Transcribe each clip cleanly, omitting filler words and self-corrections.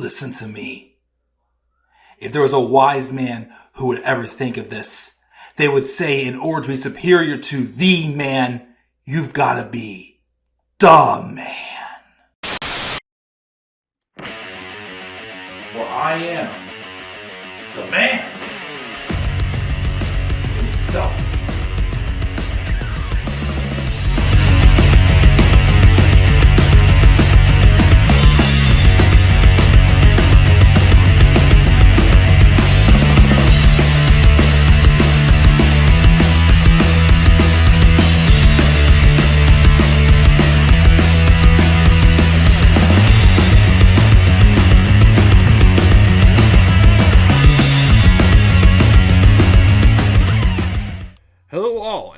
Listen to me. If there was a wise man who would ever think of this, they would say in order to be superior to the man, you've got to be the man. For I am the man himself.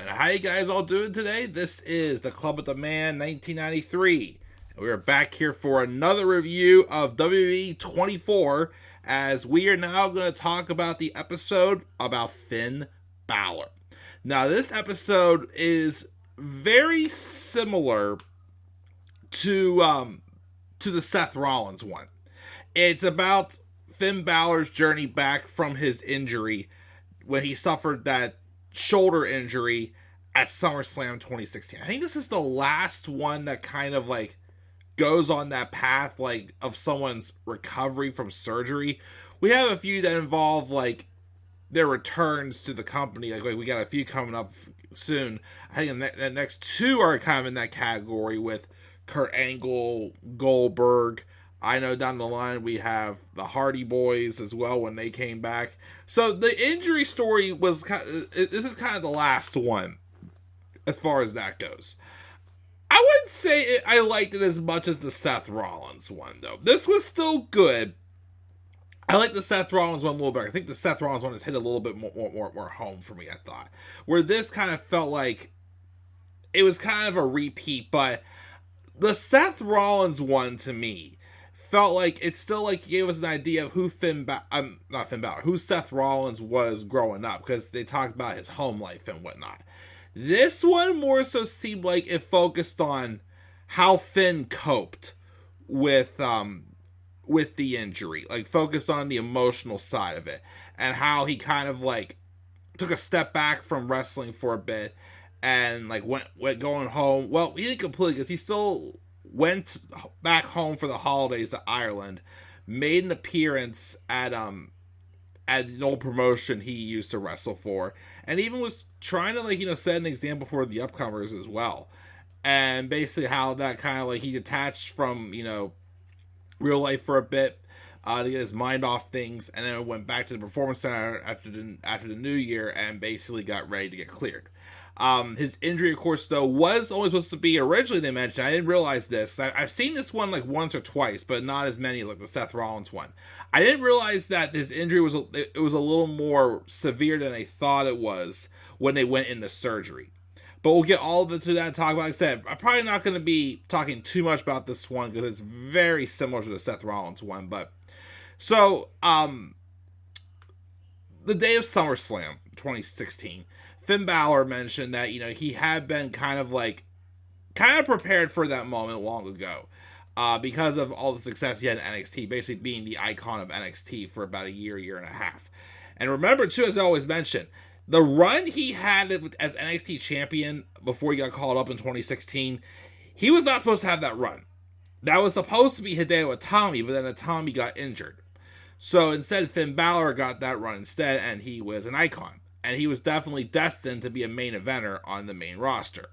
How you guys all doing today? This is the Club with the Man 1993. And we're back here for another review of WWE 24, as we are now going to talk about the episode about Finn Balor. Now, this episode is very similar to the Seth Rollins one. It's about Finn Balor's journey back from his injury when he suffered that shoulder injury at Summerslam 2016. I think this is the last one that kind of like goes on that path like of someone's recovery from surgery. We have a few that involve like their returns to the company. Like we got a few coming up soon. I think the next two are kind of in that category with Kurt Angle, Goldberg. I know down the line we have the Hardy Boys as well when they came back. So the injury story was this is kind of the last one as far as that goes. I wouldn't say I liked it as much as the Seth Rollins one, though. This was still good. I like the Seth Rollins one a little better. I think the Seth Rollins one has hit a little bit more home for me, I thought. Where this kind of felt like it was kind of a repeat, but the Seth Rollins one, to me, felt like it still like gave us an idea of who who Seth Rollins was growing up, because they talked about his home life and whatnot. This one more so seemed like it focused on how Finn coped with the injury, like focused on the emotional side of it, and how he kind of like took a step back from wrestling for a bit and like went going home. Well, he didn't completely, because he still went back home for the holidays to Ireland, made an appearance at an old promotion he used to wrestle for, and even was trying to set an example for the upcomers as well. And basically how that kind of he detached from real life for a bit to get his mind off things, and then went back to the Performance Center after the new year and basically got ready to get cleared. His injury, of course, though, was only supposed to be, originally they mentioned, I didn't realize this, I've seen this one once or twice, but not as many as the Seth Rollins one. I didn't realize that his injury was a little more severe than I thought it was when they went into surgery. But we'll get all of it to that and talk about. Like I said, I'm probably not going to be talking too much about this one because it's very similar to the Seth Rollins one. But so, the day of SummerSlam 2016, Finn Balor mentioned that, he had been kind of prepared for that moment long ago, because of all the success he had in NXT, basically being the icon of NXT for about a year and a half. And remember, too, as I always mention, the run he had as NXT champion before he got called up in 2016, he was not supposed to have that run. That was supposed to be Hideo Itami, but then Itami got injured. So instead, Finn Balor got that run instead, and he was an icon. And he was definitely destined to be a main eventer on the main roster.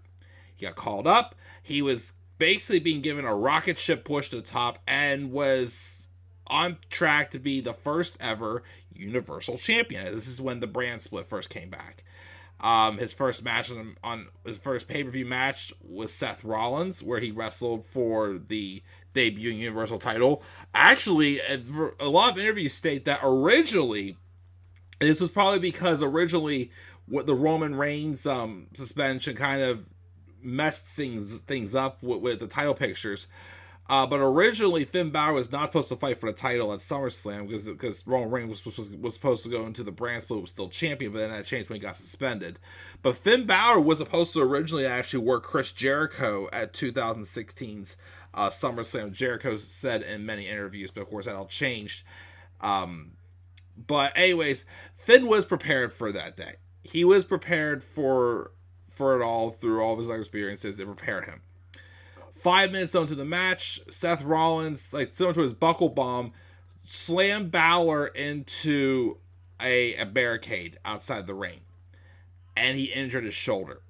He got called up. He was basically being given a rocket ship push to the top and was on track to be the first ever Universal Champion. This is when the brand split first came back. His first match on his first pay-per-view match was Seth Rollins, where he wrestled for the debuting Universal title. Actually, a lot of interviews state that originally, and this was probably because originally what the Roman Reigns suspension kind of messed things up with the title pictures. But originally, Finn Balor was not supposed to fight for the title at SummerSlam because Roman Reigns was supposed to go into the brand split, was still champion, but then that changed when he got suspended. But Finn Balor was supposed to originally actually work Chris Jericho at 2016's SummerSlam. Jericho said in many interviews, but of course that all changed. But anyways, Finn was prepared for that day. He was prepared for it all through all of his life experiences. They prepared him. 5 minutes into the match, Seth Rollins, like similar to his buckle bomb, slammed Balor into a barricade outside the ring. And he injured his shoulder.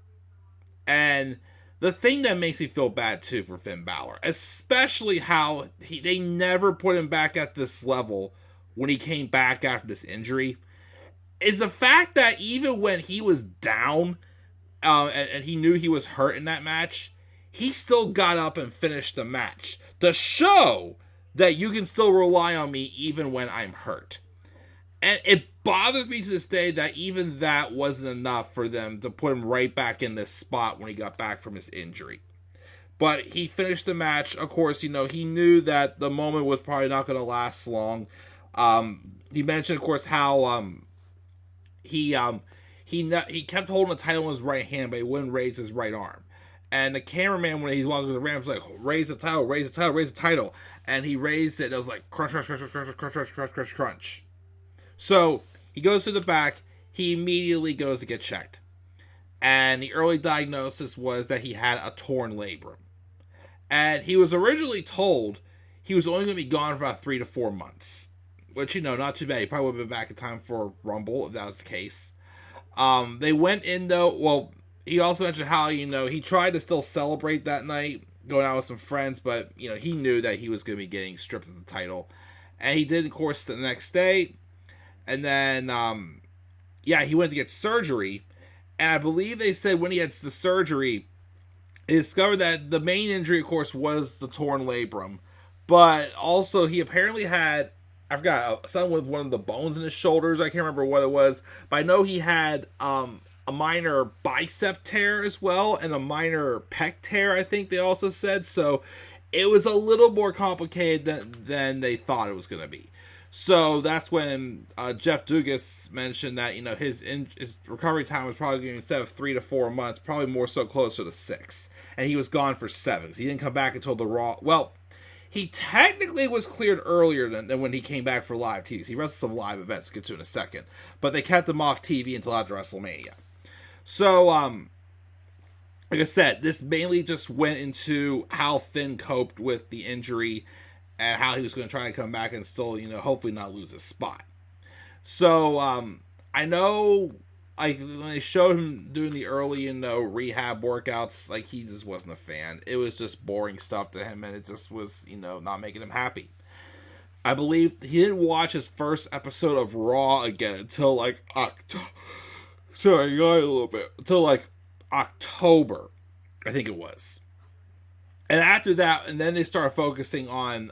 And the thing that makes me feel bad too for Finn Balor, especially how they never put him back at this level when he came back after this injury, is the fact that even when he was down and he knew he was hurt in that match, he still got up and finished the match to show that you can still rely on me even when I'm hurt. And it bothers me to this day that even that wasn't enough for them to put him right back in this spot when he got back from his injury. But he finished the match. Of course, he knew that the moment was probably not going to last long. He mentioned, of course, how he kept holding the title in his right hand, but he wouldn't raise his right arm. And the cameraman, when he's walking the ramp, was like, raise the title, raise the title, raise the title. And he raised it, and it was like, crunch, crunch, crunch, crunch, crunch, crunch, crunch, crunch, crunch. So he goes to the back. He immediately goes to get checked. And the early diagnosis was that he had a torn labrum. And he was originally told he was only going to be gone for about 3 to 4 months. Which, not too bad. He probably would have been back in time for Rumble, if that was the case. They went in, though. Well, he also mentioned how, he tried to still celebrate that night, going out with some friends. But, he knew that he was going to be getting stripped of the title. And he did, of course, the next day. And then, he went to get surgery. And I believe they said when he had the surgery, he discovered that the main injury, of course, was the torn labrum. But also, he apparently had, I forgot, something with one of the bones in his shoulders. I can't remember what it was. But I know he had a minor bicep tear as well, and a minor pec tear, I think they also said. So it was a little more complicated than they thought it was going to be. So that's when Jeff Dugas mentioned that, his recovery time was probably going to be, instead of 3 to 4 months, probably more so closer to 6. And he was gone for 7. He didn't come back until the Raw. Well, he technically was cleared earlier than when he came back for live TV. He wrestled some live events, we'll get to in a second. But they kept him off TV until after WrestleMania. So, like I said, this mainly just went into how Finn coped with the injury and how he was going to try to come back and still, hopefully not lose his spot. So, I know, like, when they showed him doing the early, rehab workouts, like, he just wasn't a fan. It was just boring stuff to him, and it just was, not making him happy. I believe he didn't watch his first episode of Raw again until, like, Sorry, got a little bit. Until, like, October, I think it was. And after that, and then they started focusing on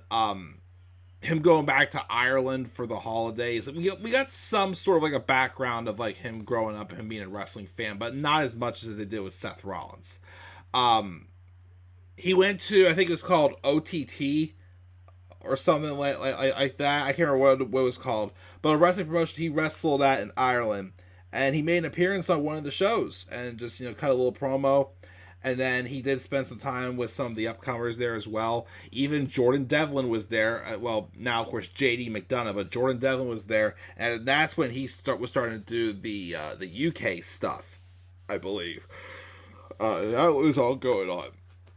him going back to Ireland for the holidays. We got some sort of like a background of like him growing up and him being a wrestling fan, but not as much as they did with Seth Rollins. He went to, I think it was called OTT or something like that. I can't remember what it was called, but a wrestling promotion he wrestled at in Ireland, and he made an appearance on one of the shows and just cut a little promo. And then he did spend some time with some of the upcomers there as well. Even Jordan Devlin was there. Well, now, of course, JD McDonough, but Jordan Devlin was there. And that's when he was starting to do the UK stuff, I believe. That was all going on.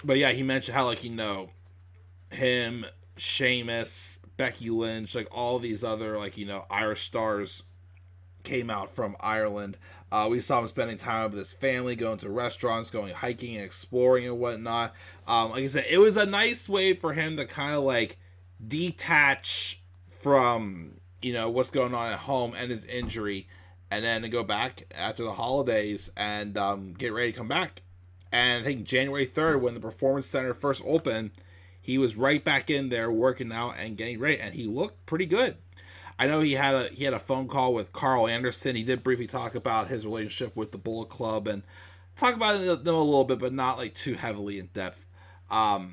But yeah, he mentioned how, like, him, Sheamus, Becky Lynch, like all these other, like, Irish stars came out from Ireland. We saw him spending time with his family, going to restaurants, going hiking and exploring and whatnot. Like I said, it was a nice way for him to kind of like detach from, what's going on at home and his injury, and then to go back after the holidays and get ready to come back. And I think January 3rd, when the Performance Center first opened, he was right back in there working out and getting ready, and he looked pretty good. I know he had a phone call with Carl Anderson. He did briefly talk about his relationship with the Bullet Club and talk about them a little bit, but not like too heavily in depth. But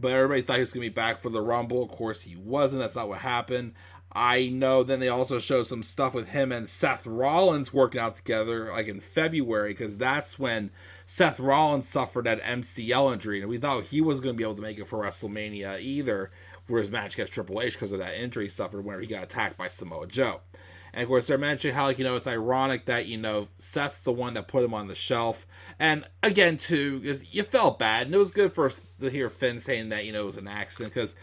everybody thought he was going to be back for the Rumble. Of course, he wasn't. That's not what happened. I know then they also show some stuff with him and Seth Rollins working out together, like in February, because that's when Seth Rollins suffered that MCL injury, and we thought he was going to be able to make it for WrestleMania either, for his match against Triple H, because of that injury he suffered whenever he got attacked by Samoa Joe. And of course, they're mentioning how, like, it's ironic that, Seth's the one that put him on the shelf. And again, too, because you felt bad, and it was good to hear Finn saying that, it was an accident, because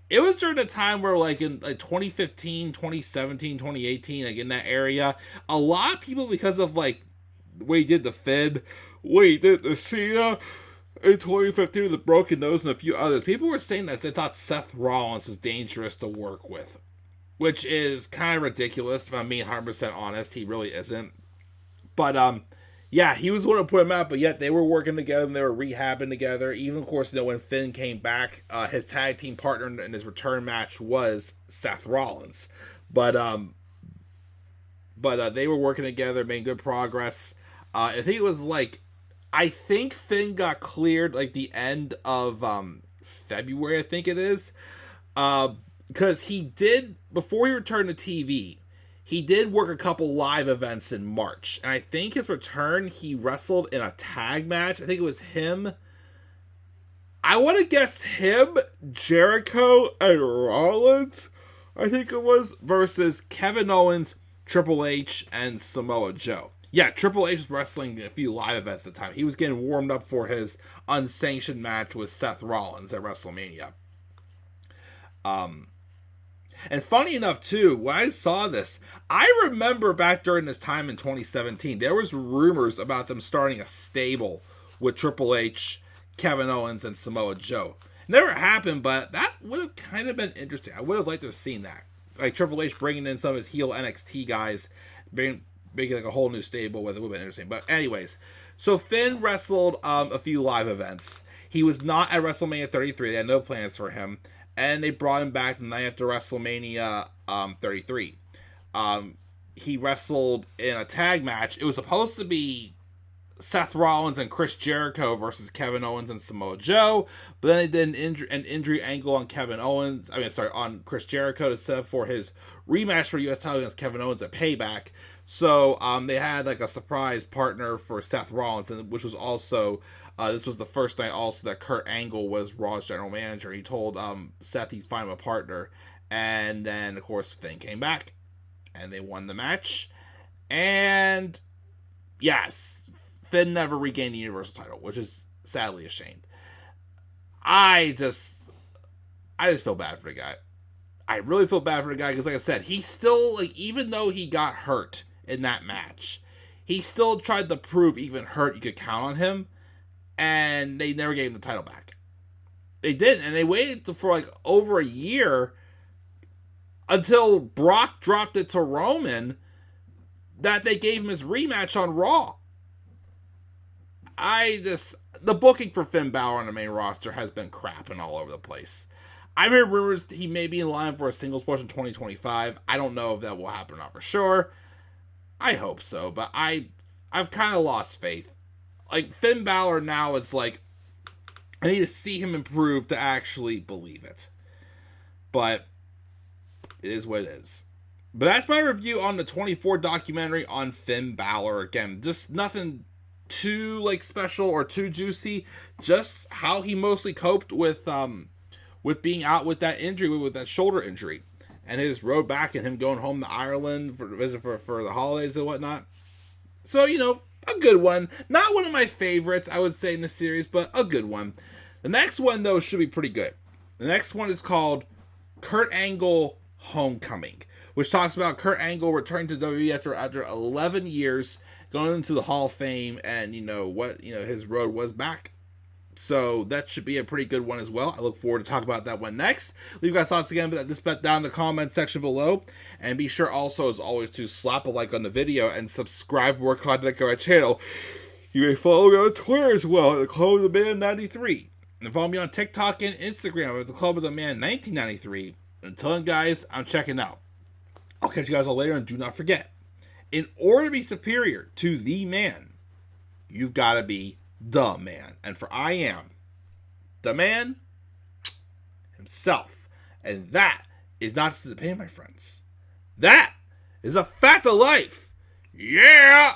it was during a time where, like, in 2015, 2017, 2018, like, in that area, a lot of people, because of, like, the way he did the Finn, the way he did the Cena in 2015 with the broken nose and a few others, people were saying that they thought Seth Rollins was dangerous to work with, which is kind of ridiculous. If I'm being 100% honest, he really isn't. But, yeah, he was the one to put him out, but yet they were working together and they were rehabbing together. Even, of course, when Finn came back, his tag team partner in his return match was Seth Rollins. But they were working together, making good progress. I think Finn got cleared, like, the end of February, I think it is. Because he did, before he returned to TV, he did work a couple live events in March. And I think his return, he wrestled in a tag match. I think it was him. I want to guess him, Jericho, and Rollins, I think it was, versus Kevin Owens, Triple H, and Samoa Joe. Yeah, Triple H was wrestling a few live events at the time. He was getting warmed up for his unsanctioned match with Seth Rollins at WrestleMania. And funny enough, too, when I saw this, I remember back during this time in 2017, there was rumors about them starting a stable with Triple H, Kevin Owens, and Samoa Joe. Never happened, but that would have kind of been interesting. I would have liked to have seen that. Like Triple H bringing in some of his heel NXT guys, making like a whole new stable with it would have been interesting. But anyways, so Finn wrestled a few live events. He was not at WrestleMania 33. They had no plans for him. And they brought him back the night after WrestleMania 33. He wrestled in a tag match. It was supposed to be Seth Rollins and Chris Jericho versus Kevin Owens and Samoa Joe. But then they did an injury angle on on Chris Jericho to set up for his rematch for U.S. title against Kevin Owens at Payback. So they had like a surprise partner for Seth Rollins, which was also... this was the first night also that Kurt Angle was Raw's general manager. He told Seth he'd find him a partner. And then, of course, Finn came back. And they won the match. And, yes, Finn never regained the Universal title, which is sadly a shame. I just feel bad for the guy. I really feel bad for the guy because, like I said, he still, like, even though he got hurt in that match, he still tried to prove even hurt you could count on him. And they never gave him the title back. They didn't, and they waited for like over a year until Brock dropped it to Roman that they gave him his rematch on Raw. The booking for Finn Balor on the main roster has been crapping all over the place. I've heard rumors he may be in line for a singles push in 2025. I don't know if that will happen or not for sure. I hope so, but I've kind of lost faith. Like, Finn Balor now is like, I need to see him improve to actually believe it. But it is what it is. But that's my review on the 24 documentary on Finn Balor. Again, just nothing too, like, special or too juicy. Just how he mostly coped with being out with that injury, with that shoulder injury. And his road back and him going home to Ireland for the holidays and whatnot. So, a good one. Not one of my favorites, I would say, in the series, but a good one. The next one, though, should be pretty good. The next one is called Kurt Angle Homecoming, which talks about Kurt Angle returning to WWE after 11 years, going into the Hall of Fame, and, his road was back. So that should be a pretty good one as well. I look forward to talking about that one next. Leave your guys' thoughts again about this bet down in the comment section below. And be sure also, as always, to slap a like on the video and subscribe for more content on my channel. You may follow me on Twitter as well at the Club of the Man 93. And follow me on TikTok and Instagram at the Club of the Man 1993. Until then, guys, I'm checking out. I'll catch you guys all later, and do not forget, in order to be superior to the man, you've got to be the man. And for I am the man himself. And that is not just the pain, my friends. That is a fact of life. Yeah!